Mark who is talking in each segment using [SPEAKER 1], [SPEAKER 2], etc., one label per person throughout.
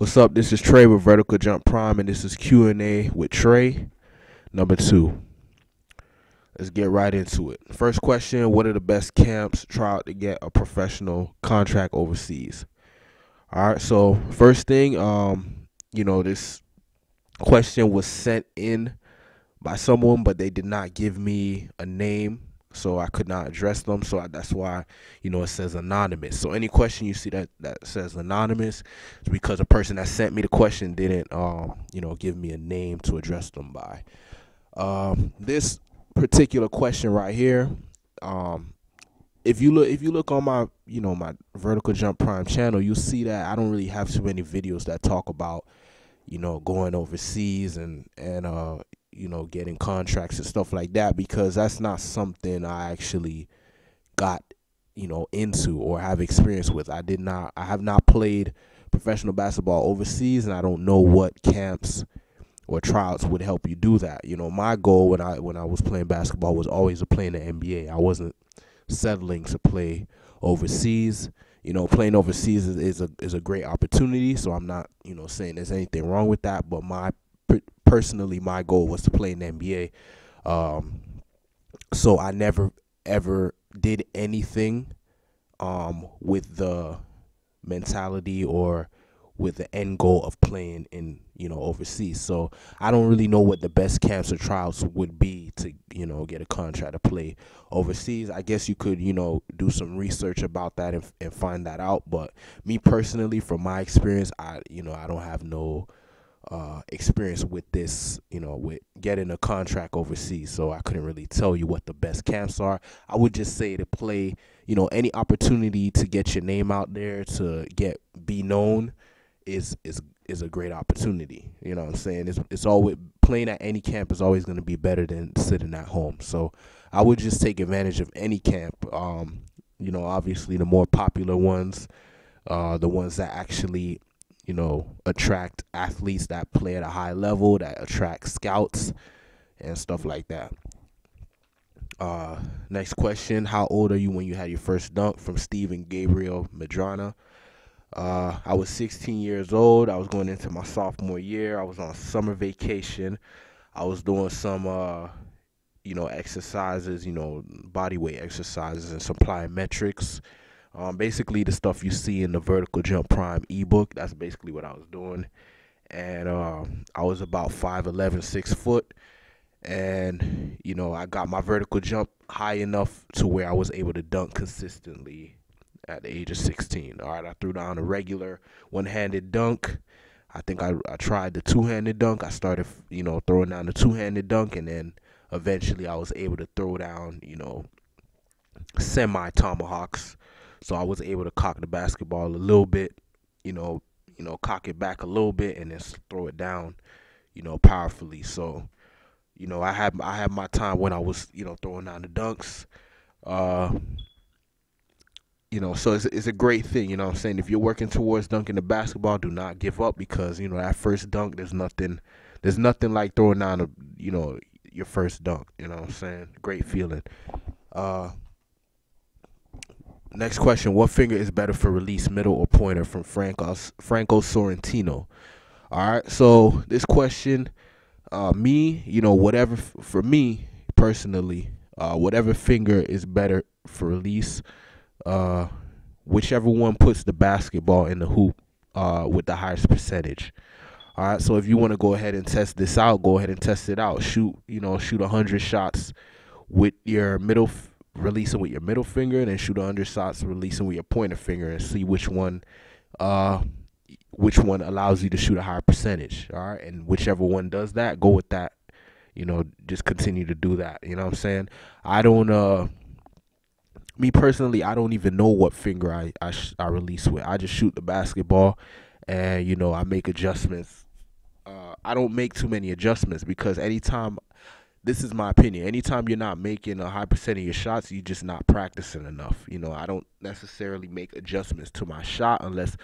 [SPEAKER 1] What's up? This is Trey with Vertical Jump Prime, and this is Q&A with Trey, number 2. Let's get right into it. First question, what are the best camps to try out to get a professional contract overseas? All right, so first thing, this question was sent in by someone, but they did not give me a name, so I could not address them. So that's why, it says anonymous. So any question you see that says anonymous, it's because a person that sent me the question didn't, give me a name to address them by. This particular question right here, if you look on my, my Vertical Jump Prime channel, you'll see that I don't really have too many videos that talk about, going overseas and getting contracts and stuff like that, because that's not something I actually got, into or have experience with. I have not played professional basketball overseas, and I don't know what camps or tryouts would help you do that. My goal when I was playing basketball was always to play in the NBA. I wasn't settling to play overseas. Playing overseas is a great opportunity, so I'm not, saying there's anything wrong with that, but personally, my goal was to play in the NBA. So I never ever did anything with the mentality or with the end goal of playing in, overseas. So I don't really know what the best camps or trials would be to, get a contract to play overseas. I guess you could, do some research about that and find that out. But me personally, from my experience, I don't have no experience with this, with getting a contract overseas. So I couldn't really tell you what the best camps are. I would just say to play, any opportunity to get your name out there, to be known is a great opportunity. You know what I'm saying? It's always, playing at any camp is always going to be better than sitting at home. So I would just take advantage of any camp. Obviously the more popular ones, the ones that actually, attract athletes that play at a high level, that attract scouts and stuff like that. Next question, how old are you when you had your first dunk? From Stephen Gabriel Madrana. I was 16 years old. I was going into my sophomore year. I was on summer vacation. I was doing some, exercises, body weight exercises and some plyometrics. Basically the stuff you see in the Vertical Jump Prime ebook. That's basically what I was doing. And I was about 5'11", 6 foot. And, I got my vertical jump high enough to where I was able to dunk consistently at the age of 16. All right, I threw down a regular one-handed dunk. I think I tried the two-handed dunk. I started, throwing down the two-handed dunk, and then eventually I was able to throw down, semi-tomahawks. So I was able to cock the basketball a little bit, cock it back a little bit, and then throw it down, powerfully. So, I had my time when I was, throwing down the dunks. So it's a great thing, what I'm saying? If you're working towards dunking the basketball, do not give up, because, that first dunk, there's nothing like throwing down your first dunk, what I'm saying? Great feeling. Next question, what finger is better for release, middle or pointer? From Franco Sorrentino. All right, so this question, whatever, for me personally, whatever finger is better for release, whichever one puts the basketball in the hoop with the highest percentage. All right, so if you want to go ahead and test this out, go ahead and test it out. Shoot 100 shots with your releasing with your middle finger, and then shoot 100 shots releasing with your pointer finger, and see which one allows you to shoot a higher percentage. All right, and whichever one does that, go with that. Just continue to do that. You know what I'm saying? I don't me personally, I don't even know what finger I release with. I just shoot the basketball, and I make adjustments. I don't make too many adjustments, because anytime, this is my opinion, anytime you're not making a high percent of your shots, you're just not practicing enough. I don't necessarily make adjustments to my shot unless,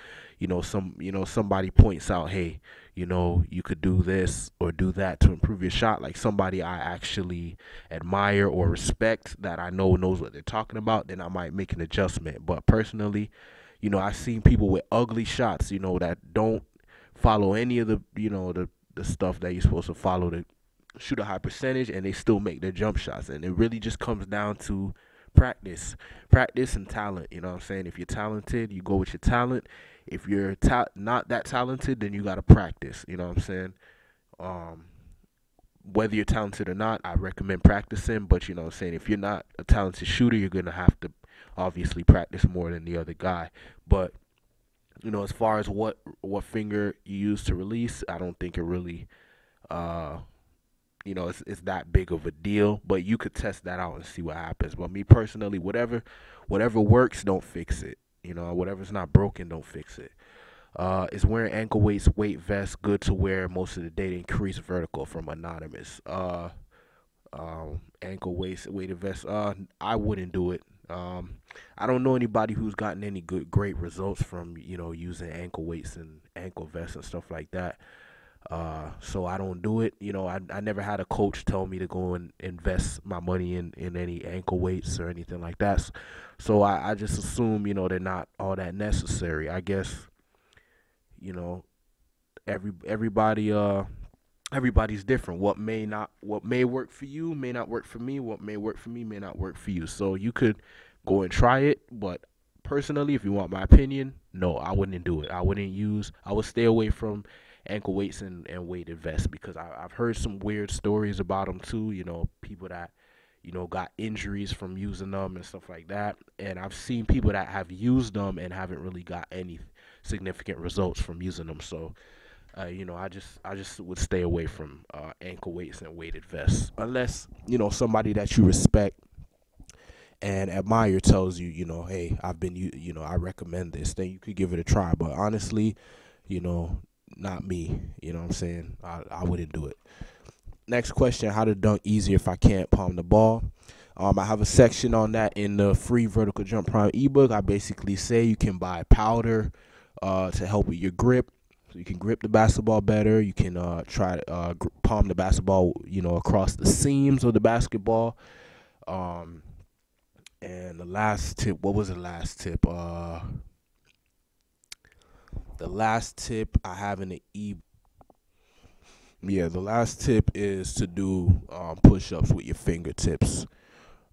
[SPEAKER 1] somebody points out, hey, you could do this or do that to improve your shot. Like somebody I actually admire or respect, that I knows what they're talking about, then I might make an adjustment. But personally, I've seen people with ugly shots, that don't follow any of the the stuff that you're supposed to follow to shoot a high percentage, and they still make their jump shots. And it really just comes down to practice and talent. You know what I'm saying? If you're talented, you go with your talent. If you're not that talented, then you got to practice. You know what I'm saying? Um, whether you're talented or not, I recommend practicing. But you know what I'm saying, if you're not a talented shooter, you're gonna have to obviously practice more than the other guy. But as far as what finger you use to release, I don't think it really uh it's that big of a deal. But you could test that out and see what happens. But me personally, whatever works, don't fix it. Whatever's not broken, don't fix it. Is wearing ankle weight vest good to wear most of the day to increase vertical? From anonymous. Ankle weighted vest. I wouldn't do it. I don't know anybody who's gotten any great results from using ankle weights and ankle vests and stuff like that. So I don't do it. I never had a coach tell me to go and invest my money in any ankle weights or anything like that. So I just assume they're not all that necessary. I guess you know everybody everybody's different. What may work for you may not work for me. What may work for me may not work for you. So you could go and try it, but personally, if you want my opinion, no, I wouldn't do it. I would stay away from ankle weights and weighted vests, because I've heard some weird stories about them too. People that got injuries from using them and stuff like that. And I've seen people that have used them and haven't really got any significant results from using them. So I just would stay away from ankle weights and weighted vests, unless somebody that you respect and admire tells you, hey, I recommend this. Then you could give it a try. But honestly, not me. You know what I'm saying? I wouldn't do it. Next question: how to dunk easier if I can't palm the ball. I have a section on that in the free Vertical Jump Prime ebook. I basically say you can buy powder to help with your grip. So you can grip the basketball better. You can try to palm the basketball, across the seams of the basketball. And the last tip, what was the last tip? The last tip I have in the the last tip is to do push-ups with your fingertips.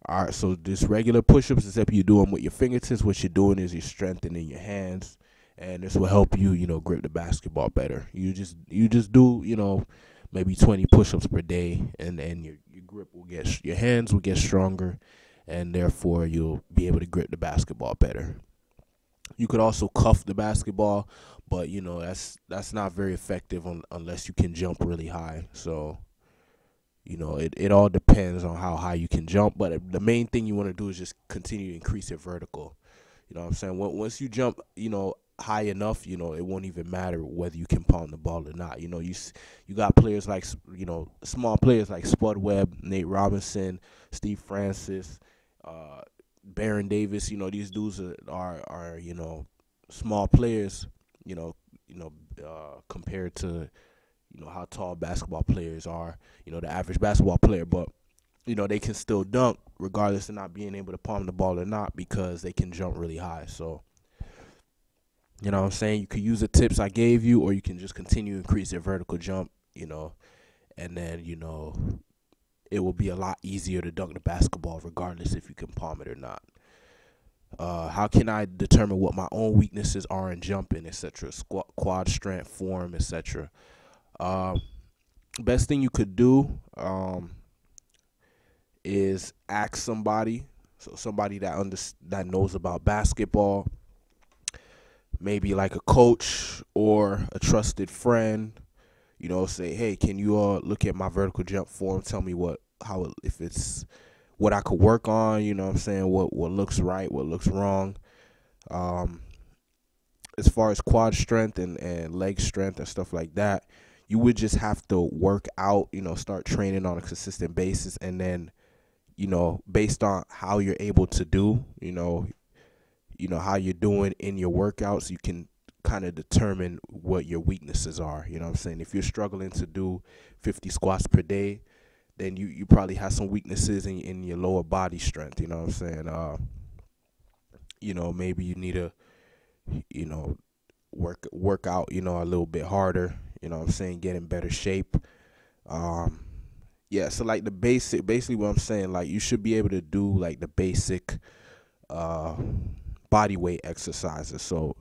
[SPEAKER 1] All right, so this regular push-ups, except you do them with your fingertips. What you're doing is you're strengthening your hands, and this will help you, grip the basketball better. You just do, maybe 20 push-ups per day, and your hands will get stronger, and therefore you'll be able to grip the basketball better. You could also cuff the basketball, but that's not very effective unless you can jump really high. So it all depends on how high you can jump. But the main thing you want to do is just continue to increase your vertical. You know what I'm saying? Once you jump, high enough, it won't even matter whether you can palm the ball or not. You got players like, small players like Spud Webb, Nate Robinson, Steve Francis, Baron Davis. These dudes are small players, compared to how tall basketball players are, the average basketball player. But they can still dunk regardless of not being able to palm the ball or not, because they can jump really high. So what I'm saying, you could use the tips I gave you, or you can just continue to increase your vertical jump, and then it will be a lot easier to dunk the basketball regardless if you can palm it or not. How can I determine what my own weaknesses are in jumping, etc.? Quad strength, form, etc. Best thing you could do is ask somebody. So somebody that knows about basketball, maybe like a coach or a trusted friend. Say, hey, can you look at my vertical jump form? Tell me if it's what I could work on. What I'm saying, what looks right, what looks wrong. As far as quad strength and leg strength and stuff like that, you would just have to work out, start training on a consistent basis, and then, based on how you're able to do, how you're doing in your workouts, you can kind of determine what your weaknesses are. You know what I'm saying? If you're struggling to do 50 squats per day, then you probably have some weaknesses in your lower body strength. You know what I'm saying? Maybe you need to, work out, a little bit harder, what I'm saying, get in better shape. Um yeah, so like the basically what I'm saying, like you should be able to do like the basic uh body weight exercises. So,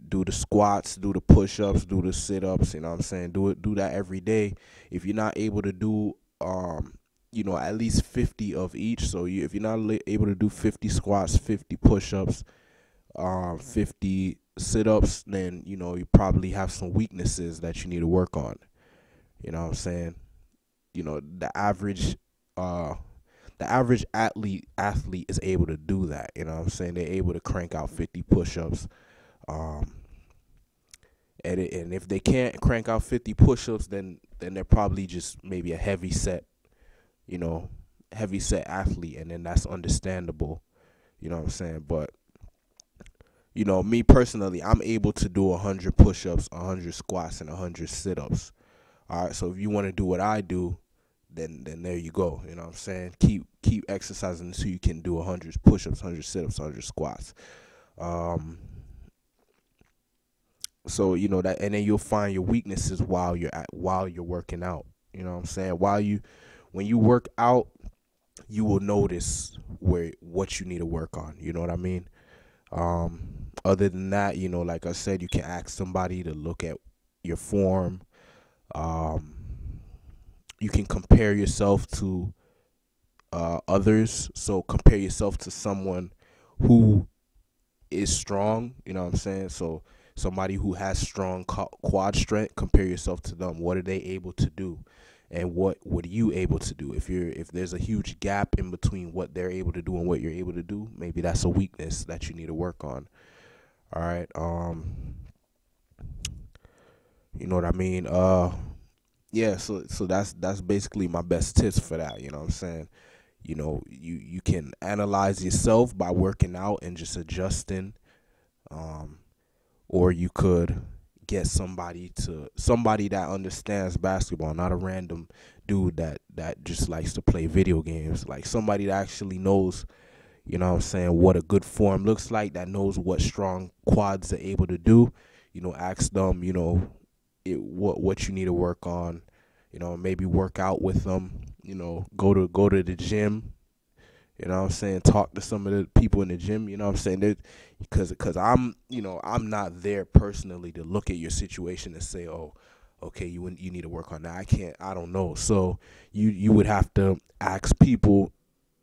[SPEAKER 1] do the squats, do the push-ups, do the sit-ups, what I'm saying? Do that every day. If you're not able to do at least 50 of each, so if you're not able to do 50 squats, 50 push-ups, 50 sit-ups, then you probably have some weaknesses that you need to work on. You know what I'm saying? The average athlete is able to do that. You know what I'm saying? They're able to crank out 50 push-ups. Um, and if they can't crank out 50 push-ups, then they're probably just maybe a heavy set athlete, and then that's understandable. You know what I'm saying? But me personally, I'm able to do 100 push-ups, 100 squats, and 100 sit-ups. All right, so if you want to do what I do, then there you go. You know what I'm saying? Keep exercising until you can do 100 push-ups, 100 sit-ups, 100 squats. So that, and then you'll find your weaknesses while you're working out. You know what I'm saying? When you work out, you will notice what you need to work on. You know what I mean? Other than that, like I said, you can ask somebody to look at your form. You can compare yourself to others. So compare yourself to someone who is strong. You know what I'm saying? So somebody who has strong quad strength, compare yourself to them. What are they able to do, and what are you able to do? If there's a huge gap in between what they're able to do and what you're able to do, maybe that's a weakness that you need to work on. All right. You know what I mean? Yeah, so that's basically my best tips for that. You know what I'm saying? You can analyze yourself by working out and just adjusting. Or you could get somebody that understands basketball, not a random dude that just likes to play video games. Like somebody that actually knows, what I'm saying, what a good form looks like, that knows what strong quads are able to do. Ask them, what you need to work on. Maybe work out with them. Go to the gym. You know what I'm saying? Talk to some of the people in the gym. You know what I'm saying? Because I'm not there personally to look at your situation and say, oh, okay, you need to work on that. I don't know. So you would have to ask people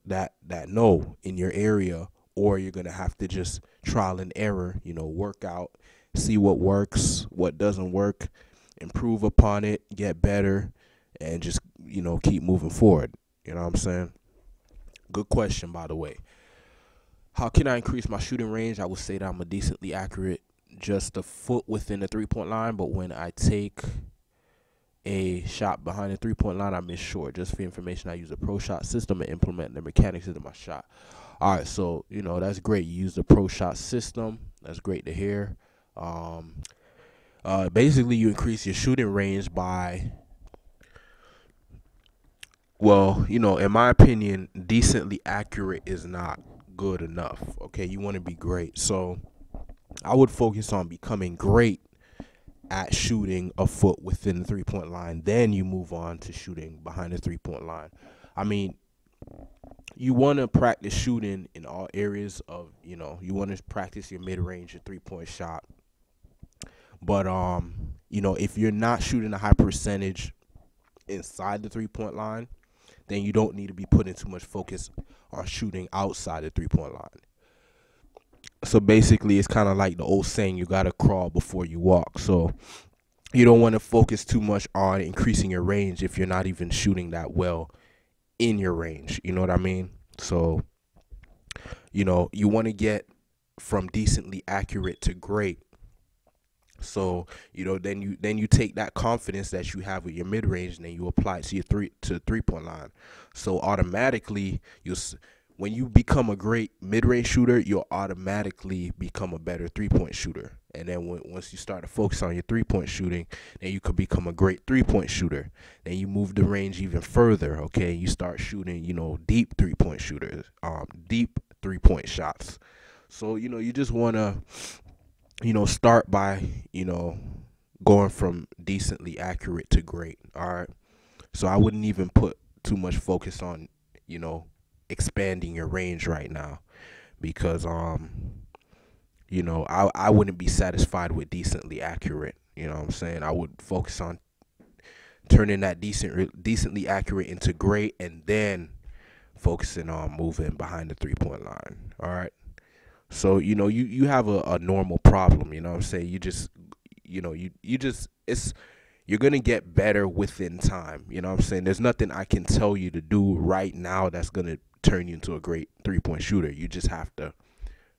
[SPEAKER 1] that know in your area, or you're gonna have to just trial and error. Work out, see what works, what doesn't work, improve upon it, get better, and just keep moving forward. You know what I'm saying? Good question, by the way. How can I increase my shooting range? I would say that I'm a decently accurate, just a foot within the 3-point line, but when I take a shot behind the 3-point line, I miss short. Just for information, I use a pro shot system and implement the mechanics into my shot. All right, so that's great. You use the pro shot system. That's great to hear. Basically, you increase your shooting range by, well, in my opinion, decently accurate is not good enough. Okay, you want to be great. So I would focus on becoming great at shooting a foot within the 3-point line. Then you move on to shooting behind the 3-point line. I mean, you want to practice shooting in all areas of, you want to practice your mid-range, your 3-point shot. But, if you're not shooting a high percentage inside the 3-point line, then you don't need to be putting too much focus on shooting outside the 3-point line. So basically, it's kind of like the old saying, you got to crawl before you walk. So you don't want to focus too much on increasing your range if you're not even shooting that well in your range. You know what I mean? So, you want to get from decently accurate to great. So, then you take that confidence that you have with your mid range, and then you apply it to your 3-point line. So automatically, when you become a great mid range shooter, you'll automatically become a better 3-point shooter. And then once you start to focus on your 3-point shooting, then you could become a great 3-point shooter. Then you move the range even further. Okay, you start shooting, deep 3-point shooters, deep 3-point shots. So you just wanna start by, going from decently accurate to great. All right. So I wouldn't even put too much focus on, you know, expanding your range right now, because I wouldn't be satisfied with decently accurate. You know what I'm saying? I would focus on turning that decently accurate into great, and then focusing on moving behind the 3 point line. All right. So, you have a normal problem, you know what I'm saying? You just, you just, you're going to get better within time. You know what I'm saying? There's nothing I can tell you to do right now that's going to turn you into a great 3 point shooter. You just have to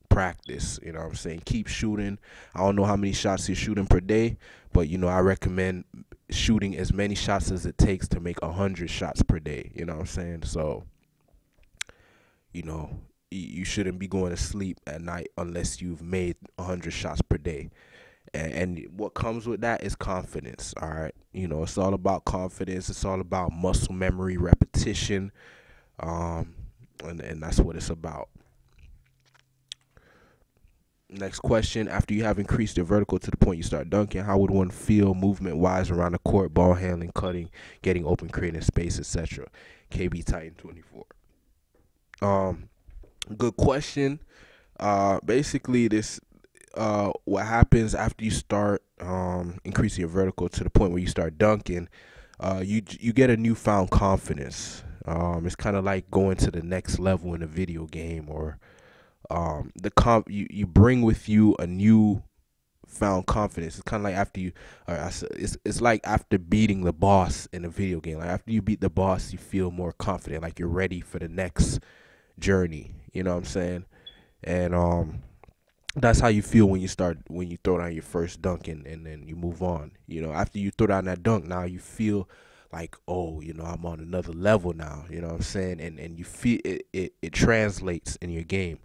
[SPEAKER 1] practice. You know what I'm saying? Keep shooting. I don't know how many shots you're shooting per day, but, I recommend shooting as many shots as it takes to make 100 shots per day. You know what I'm saying? So, you know, you shouldn't be going to sleep at night unless you've made 100 shots per day. And what comes with that is confidence. All right. It's all about confidence. It's all about muscle memory, repetition. Um, and that's what it's about. Next question. After you have increased your vertical to the point you start dunking, how would one feel movement wise around the court, ball handling, cutting, getting open, creating space, etc.? KB Titan 24. Good question. Basically, this what happens after you start increasing your vertical to the point where you start dunking, you get a newfound confidence. It's kind of like going to the next level in a video game, or you bring with you a new found confidence. It's kind of like after you, it's like after beating the boss in a video game. Like after you beat the boss, you feel more confident, like you're ready for the next journey. You know what I'm saying? And that's how you feel when you throw down your first dunk, and then you move on. After you throw down that dunk, now you feel like, oh, I'm on another level now. You know what I'm saying? And you feel it translates in your game.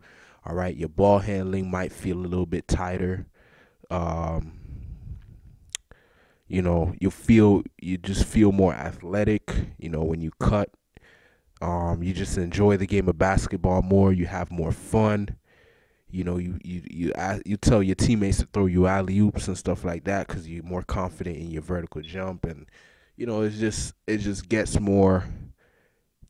[SPEAKER 1] All right, your ball handling might feel a little bit tighter. Um, you just feel more athletic. When you cut, you just enjoy the game of basketball more. You have more fun. You tell your teammates to throw you alley oops and stuff like that because you're more confident in your vertical jump, and it just gets more.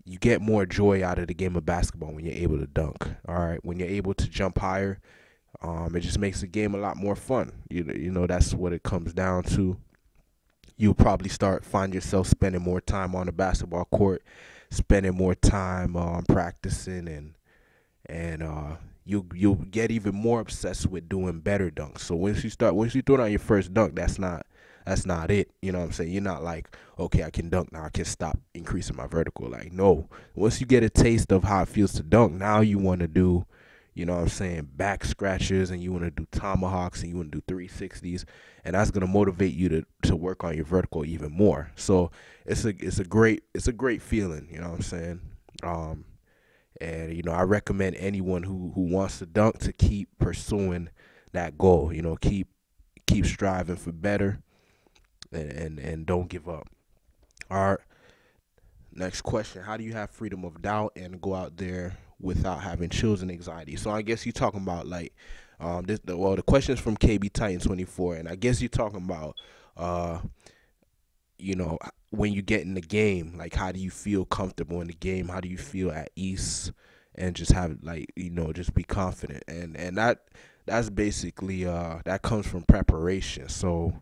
[SPEAKER 1] You get more joy out of the game of basketball when you're able to dunk. All right, when you're able to jump higher, it just makes the game a lot more fun. That's what it comes down to. You'll probably find yourself spending more time on the basketball court, spending more time practicing, and you'll get even more obsessed with doing better dunks. So once you throw down your first dunk, that's not it. You know what I'm saying? You're not like, okay, I can dunk now, I can stop increasing my vertical. Like, no. Once you get a taste of how it feels to dunk, now you want to do, what I'm saying, back scratches, and you want to do tomahawks, and you want to do 360s, and that's going to motivate you to work on your vertical even more. So it's a great feeling, you know what I'm saying? And I recommend anyone who wants to dunk to keep pursuing that goal. Keep striving for better, and don't give up. All right. Next question: how do you have freedom of doubt and go out there without having chills and anxiety? So I guess you're talking about like the question is from KB Titan 24, and I guess you're talking about when you get in the game, like how do you feel comfortable in the game? How do you feel at ease, and just have just be confident, and that's basically that comes from preparation. So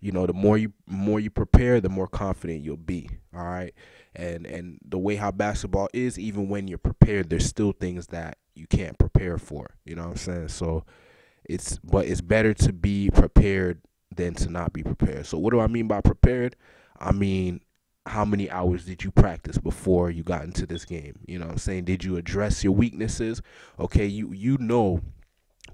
[SPEAKER 1] the more you prepare, the more confident you'll be. All right, and the way how basketball is, even when you're prepared, there's still things that you can't prepare for. You know what I'm saying? So it's better to be prepared than to not be prepared. So what do I mean by prepared? I mean, how many hours did you practice before you got into this game? You know what I'm saying? Did you address your weaknesses? Okay, you know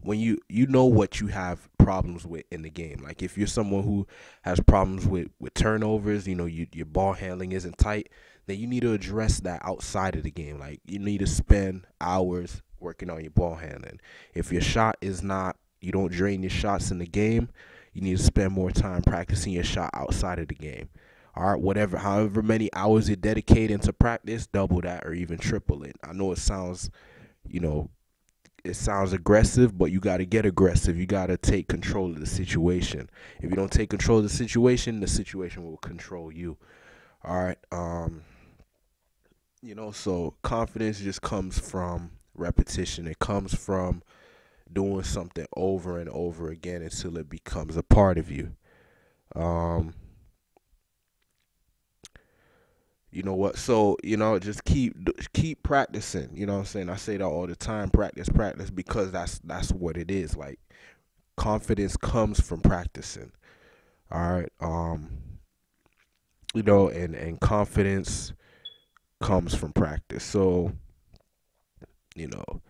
[SPEAKER 1] when you know what you have problems with in the game. Like if you're someone who has problems with turnovers, your ball handling isn't tight, then you need to address that outside of the game. Like you need to spend hours working on your ball handling. If your shot is not, you don't drain your shots in the game, you need to spend more time practicing your shot outside of the game. All right, however many hours you dedicate into practice, double that or even triple it. I know it sounds, it sounds aggressive, but you got to get aggressive. You got to take control of the situation. If you don't take control of the situation will control you. All right. So confidence just comes from repetition. It comes from doing something over and over again until it becomes a part of you. Um, you know what? So, just keep practicing. You know what I'm saying? I say that all the time, practice, practice, because that's what it is. Like, confidence comes from practicing. All right. And confidence comes from practice. So, you know,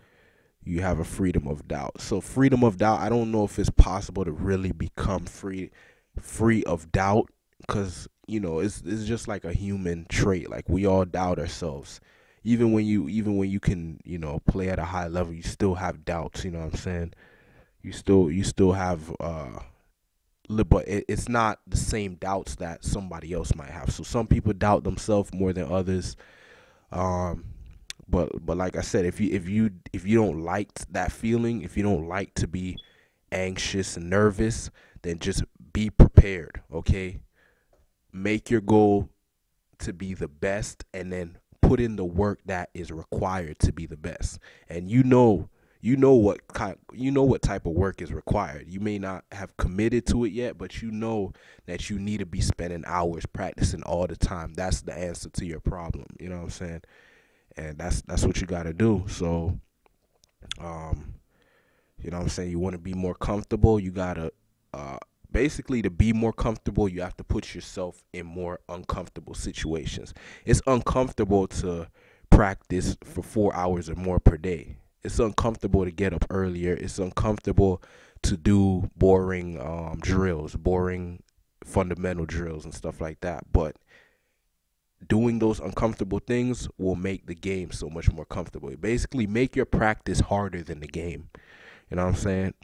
[SPEAKER 1] you have a freedom of doubt. So freedom of doubt, I don't know if it's possible to really become free of doubt, because it's just like a human trait. Like, we all doubt ourselves. Even when you can, play at a high level, you still have doubts. You know what I'm saying? You still have but it's not the same doubts that somebody else might have. So some people doubt themselves more than others. Um, but like I said, if you don't like that feeling, if you don't like to be anxious and nervous, then just be prepared. Okay, make your goal to be the best, and then put in the work that is required to be the best. And what type of work is required. You may not have committed to it yet, but you know that you need to be spending hours practicing all the time. That's the answer to your problem. You know what I'm saying? And that's what you got to do. So, you know what I'm saying? You want to be more comfortable. You got to, basically, to be more comfortable, you have to put yourself in more uncomfortable situations. It's uncomfortable to practice for 4 hours or more per day. It's uncomfortable to get up earlier. It's uncomfortable to do boring drills, boring fundamental drills and stuff like that. But doing those uncomfortable things will make the game so much more comfortable. Basically, make your practice harder than the game. You know what I'm saying?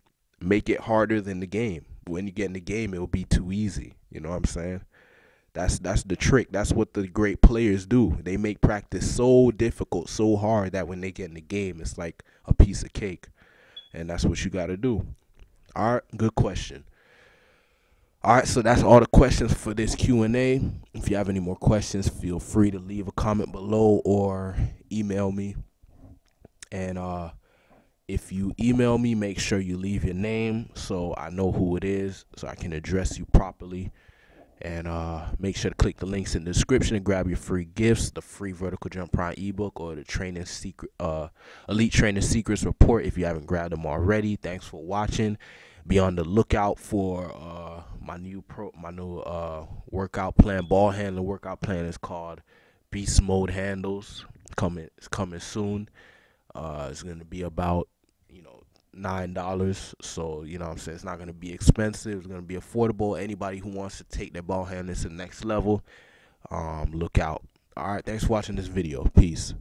[SPEAKER 1] Make it harder than the game. When you get in the game, it'll be too easy. You know what I'm saying? That's the trick. That's what the great players do. They make practice so difficult, so hard, that when they get in the game, it's like a piece of cake. And that's what you got to do. All right, good question. All right, so that's all the questions for this Q&A. If you have any more questions, feel free to leave a comment below or email me. And if you email me, make sure you leave your name so I know who it is, so I can address you properly. And make sure to click the links in the description and grab your free gifts, the free Vertical Jump Prime ebook, or the Elite Training Secrets report if you haven't grabbed them already. Thanks for watching. Be on the lookout for my new workout plan. Ball handling workout plan is called Beast Mode Handles. It's coming soon. It's gonna be about $9. So what I'm saying, it's not gonna be expensive. It's gonna be affordable. Anybody who wants to take their ball handling to the next level, look out. All right, thanks for watching this video. Peace.